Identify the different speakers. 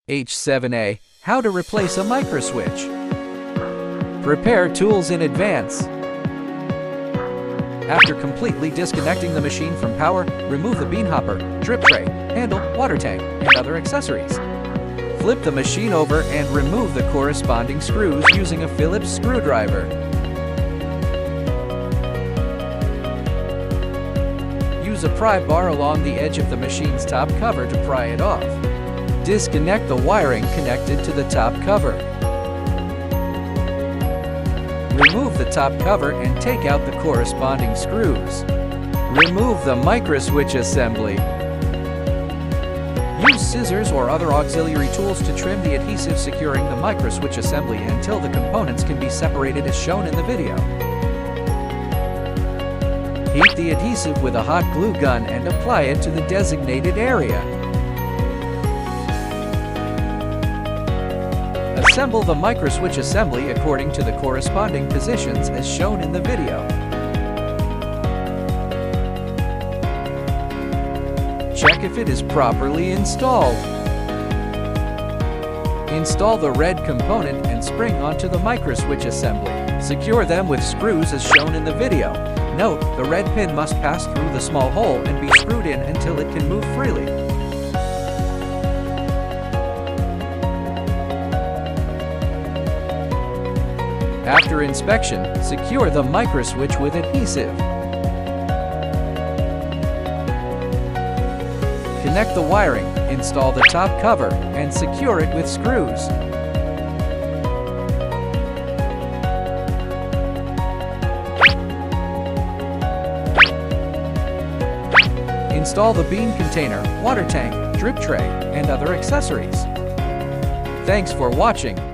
Speaker 1: H7A, how to replace a microswitch. Prepare tools in advance. After completely disconnecting the machine from power, remove the bean hopper, drip tray, handle, water tank, and other accessories. Flip the machine over and remove the corresponding screws using a Phillips screwdriver. Use a pry bar along the edge of the machine's top cover to pry it off. Disconnect the wiring connected to the top cover. Remove the top cover and take out the corresponding screws. Remove the microswitch assembly. Use scissors or other auxiliary tools to trim the adhesive securing the microswitch assembly until the components can be separated as shown in the video. Heat the adhesive with a hot glue gun and apply it to the designated area. Assemble the microswitch assembly according to the corresponding positions as shown in the video. Check if it is properly installed. Install the red component and spring onto the microswitch assembly. Secure them with screws as shown in the video. Note, the red pin must pass through the small hole and be screwed in until it can move freely. After inspection, secure the microswitch with adhesive. Connect the wiring, install the top cover, and secure it with screws. Install the bean container, water tank, drip tray, and other accessories. Thanks for watching.